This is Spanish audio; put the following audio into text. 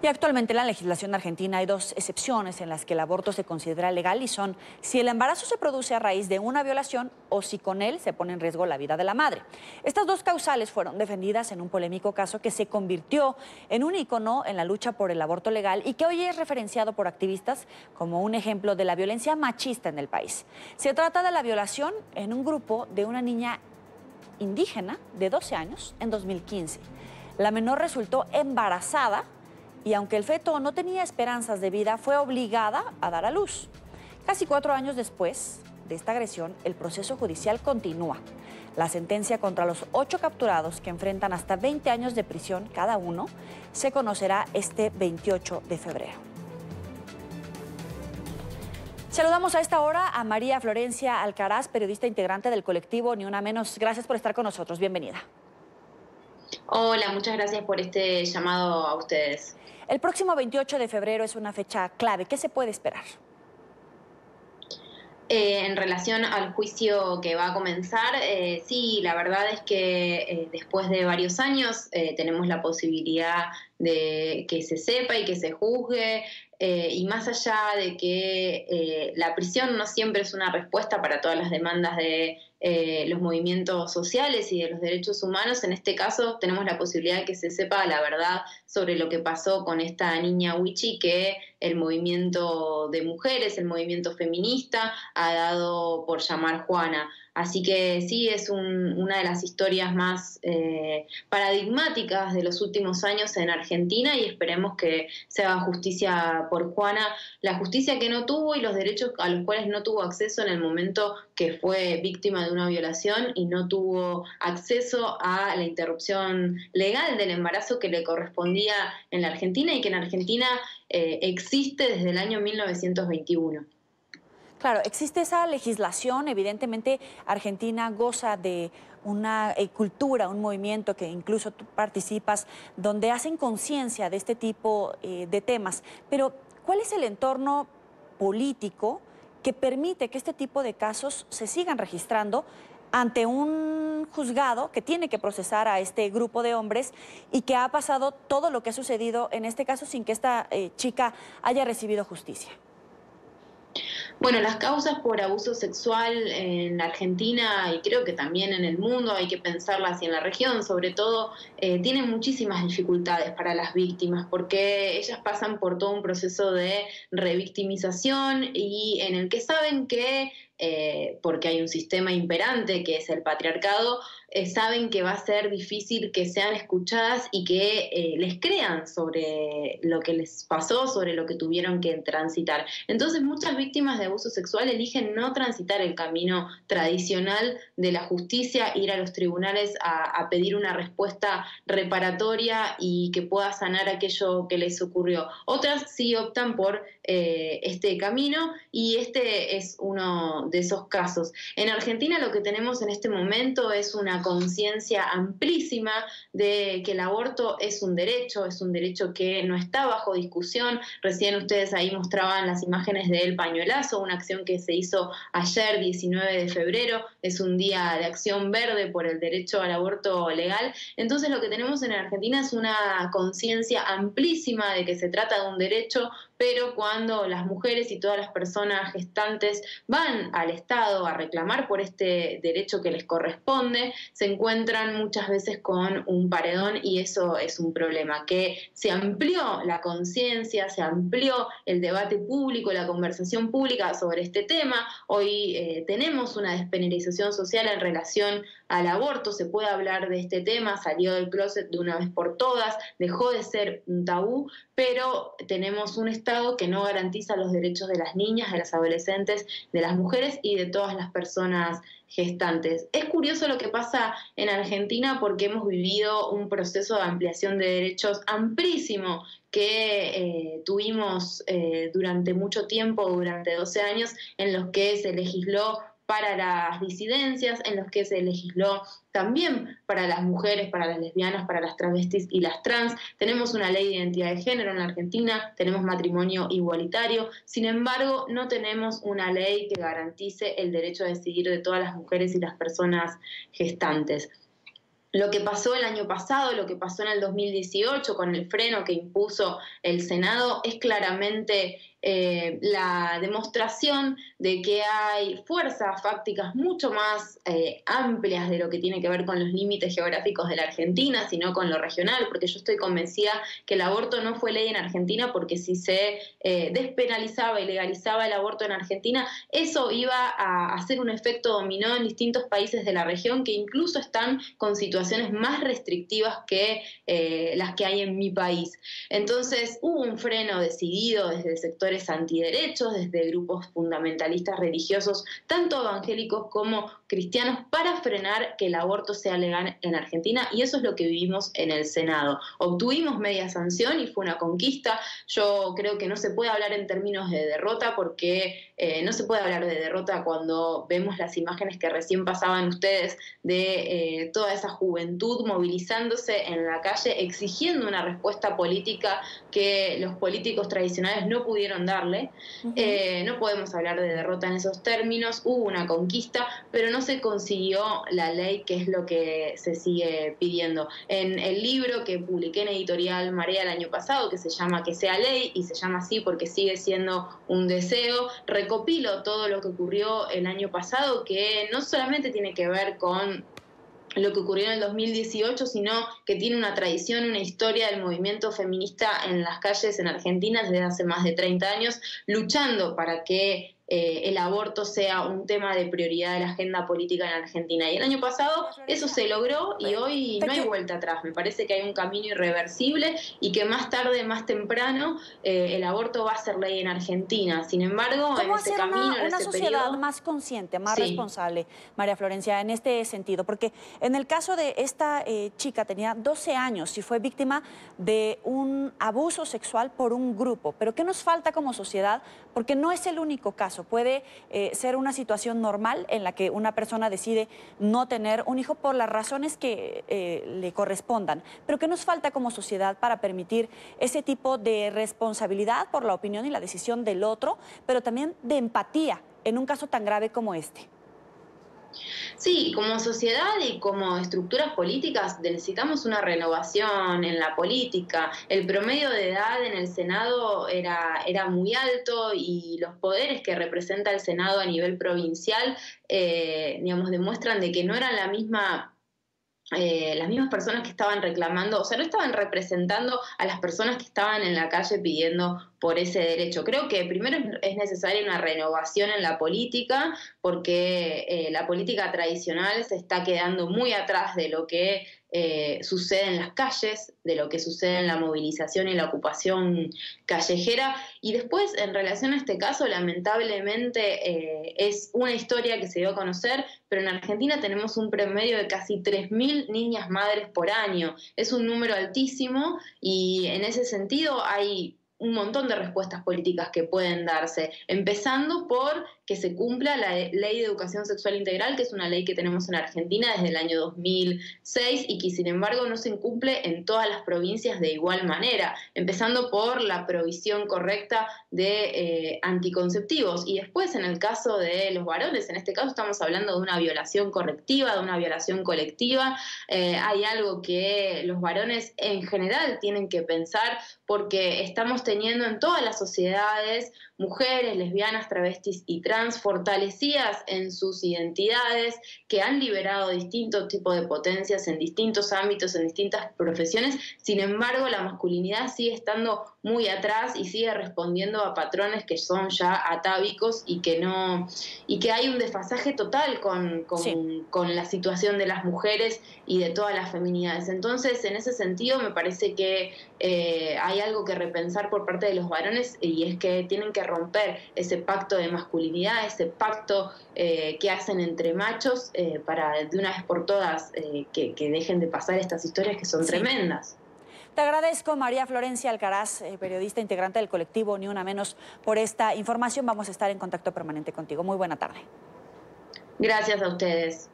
Y actualmente en la legislación argentina hay dos excepciones en las que el aborto se considera legal y son si el embarazo se produce a raíz de una violación o si con él se pone en riesgo la vida de la madre. Estas dos causales fueron defendidas en un polémico caso que se convirtió en un ícono en la lucha por el aborto legal y que hoy es referenciado por activistas como un ejemplo de la violencia machista en el país. Se trata de la violación en un grupo de una niña indígena de 12 años en 2015. La menor resultó embarazada y aunque el feto no tenía esperanzas de vida, fue obligada a dar a luz. Casi 4 años después de esta agresión, el proceso judicial continúa. La sentencia contra los 8 capturados, que enfrentan hasta 20 años de prisión cada uno, se conocerá este 28 de febrero. Saludamos a esta hora a María Florencia Alcaraz, periodista integrante del colectivo Ni Una Menos. Gracias por estar con nosotros. Bienvenida. Hola, muchas gracias por este llamado a ustedes. El próximo 28 de febrero es una fecha clave. ¿Qué se puede esperar? En relación al juicio que va a comenzar, sí, la verdad es que después de varios años tenemos la posibilidad de que se sepa y que se juzgue, y más allá de que la prisión no siempre es una respuesta para todas las demandas de los movimientos sociales y de los derechos humanos, en este caso tenemos la posibilidad de que se sepa la verdad sobre lo que pasó con esta niña Wichi, que el movimiento de mujeres, el movimiento feminista, ha dado por llamar Juana. Así que sí, es una de las historias más paradigmáticas de los últimos años en Argentina y esperemos que se haga justicia por Juana, la justicia que no tuvo y los derechos a los cuales no tuvo acceso en el momento que fue víctima de una violación y no tuvo acceso a la interrupción legal del embarazo que le correspondía en la Argentina y que en Argentina existe desde el año 1921. Claro, existe esa legislación, evidentemente Argentina goza de una cultura, un movimiento que incluso tú participas, donde hacen conciencia de este tipo de temas. Pero, ¿cuál es el entorno político que permite que este tipo de casos se sigan registrando ante un juzgado que tiene que procesar a este grupo de hombres y que ha pasado todo lo que ha sucedido en este caso sin que esta chica haya recibido justicia? Bueno, las causas por abuso sexual en la Argentina y creo que también en el mundo, hay que pensarlas y en la región sobre todo, tienen muchísimas dificultades para las víctimas porque ellas pasan por todo un proceso de revictimización y en el que saben que, porque hay un sistema imperante que es el patriarcado, saben que va a ser difícil que sean escuchadas y que les crean sobre lo que les pasó, sobre lo que tuvieron que transitar. Entonces muchas víctimas de abuso sexual eligen no transitar el camino tradicional de la justicia, ir a los tribunales a pedir una respuesta reparatoria y que pueda sanar aquello que les ocurrió. Otras sí optan por este camino y este es uno de esos casos. En Argentina lo que tenemos en este momento es una conciencia amplísima de que el aborto es un derecho que no está bajo discusión. Recién ustedes ahí mostraban las imágenes del pañuelazo, una acción que se hizo ayer, 19 de febrero, es un día de acción verde por el derecho al aborto legal. Entonces lo que tenemos en Argentina es una conciencia amplísima de que se trata de un derecho, pero cuando las mujeres y todas las personas gestantes van al Estado a reclamar por este derecho que les corresponde, se encuentran muchas veces con un paredón y eso es un problema, que se amplió la conciencia, se amplió el debate público, la conversación pública sobre este tema. Hoy tenemos una despenalización social en relación al aborto, se puede hablar de este tema, salió del closet de una vez por todas, dejó de ser un tabú, pero tenemos un Estado que no garantiza los derechos de las niñas, de las adolescentes, de las mujeres y de todas las personas gestantes. Es curioso lo que pasa en Argentina porque hemos vivido un proceso de ampliación de derechos amplísimo que tuvimos durante mucho tiempo, durante 12 años, en los que se legisló para las disidencias, en los que se legisló también para las mujeres, para las lesbianas, para las travestis y las trans. Tenemos una ley de identidad de género en la Argentina, tenemos matrimonio igualitario, sin embargo, no tenemos una ley que garantice el derecho a decidir de todas las mujeres y las personas gestantes. lo que pasó el año pasado, lo que pasó en el 2018 con el freno que impuso el Senado, es claramente la demostración de que hay fuerzas fácticas mucho más amplias de lo que tiene que ver con los límites geográficos de la Argentina, sino con lo regional, porque yo estoy convencida que el aborto no fue ley en Argentina porque si se despenalizaba y legalizaba el aborto en Argentina, eso iba a hacer un efecto dominó en distintos países de la región que incluso están con situaciones más restrictivas que las que hay en mi país. Entonces hubo un freno decidido desde sectores antiderechos, desde grupos fundamentalistas religiosos, tanto evangélicos como cristianos, para frenar que el aborto sea legal en Argentina, y eso es lo que vivimos en el Senado. Obtuvimos media sanción y fue una conquista. Yo creo que no se puede hablar en términos de derrota porque no se puede hablar de derrota cuando vemos las imágenes que recién pasaban ustedes de toda esa juventud movilizándose en la calle exigiendo una respuesta política que los políticos tradicionales no pudieron darle. No podemos hablar de derrota en esos términos. Hubo una conquista, pero no se consiguió la ley, que es lo que se sigue pidiendo. En el libro que publiqué en Editorial Marea el año pasado, que se llama Que sea ley, y se llama así porque sigue siendo un deseo, recopilo todo lo que ocurrió el año pasado, que no solamente tiene que ver con lo que ocurrió en el 2018, sino que tiene una tradición, una historia del movimiento feminista en las calles en Argentina desde hace más de 30 años, luchando para que el aborto sea un tema de prioridad de la agenda política en Argentina. Y el año pasado eso se logró y hoy no hay vuelta atrás. Me parece que hay un camino irreversible y que más tarde, más temprano, el aborto va a ser ley en Argentina. Sin embargo, en ese camino, en una ese sociedad periodo, más consciente, más sí, responsable, María Florencia, en este sentido? Porque en el caso de esta chica, tenía 12 años y fue víctima de un abuso sexual por un grupo. ¿Pero qué nos falta como sociedad? Porque no es el único caso. Puede ser una situación normal en la que una persona decide no tener un hijo por las razones que le correspondan. Pero ¿qué nos falta como sociedad para permitir ese tipo de responsabilidad por la opinión y la decisión del otro, pero también de empatía en un caso tan grave como este? Sí, como sociedad y como estructuras políticas necesitamos una renovación en la política. El promedio de edad en el Senado era muy alto y los poderes que representa el Senado a nivel provincial, digamos, demuestran de que no eran las mismas personas que estaban reclamando, o sea, no estaban representando a las personas que estaban en la calle pidiendo por ese derecho. Creo que primero es necesaria una renovación en la política, porque la política tradicional se está quedando muy atrás de lo que sucede en las calles, de lo que sucede en la movilización y la ocupación callejera. Y después, en relación a este caso, lamentablemente es una historia que se dio a conocer, pero en Argentina tenemos un promedio de casi 3.000 niñas madres por año. Es un número altísimo y en ese sentido hay un montón de respuestas políticas que pueden darse, empezando por que se cumpla la Ley de Educación Sexual Integral, que es una ley que tenemos en Argentina desde el año 2006 y que sin embargo no se cumple en todas las provincias de igual manera, empezando por la provisión correcta de anticonceptivos. Y después, en el caso de los varones, en este caso estamos hablando de una violación correctiva, de una violación colectiva. Hay algo que los varones en general tienen que pensar, porque estamos teniendo en todas las sociedades mujeres, lesbianas, travestis y trans fortalecidas en sus identidades, que han liberado distintos tipos de potencias en distintos ámbitos, en distintas profesiones. Sin embargo, la masculinidad sigue estando muy atrás y sigue respondiendo a patrones que son ya atávicos y que hay un desfasaje total con la situación de las mujeres y de todas las feminidades. Entonces, en ese sentido, me parece que hay algo que repensar por parte de los varones, y es que tienen que romper ese pacto de masculinidad, ese pacto que hacen entre machos, para de una vez por todas que dejen de pasar estas historias que son tremendas. Te agradezco, María Florencia Alcaraz, periodista integrante del colectivo Ni Una Menos, por esta información. Vamos a estar en contacto permanente contigo. Muy buena tarde. Gracias a ustedes.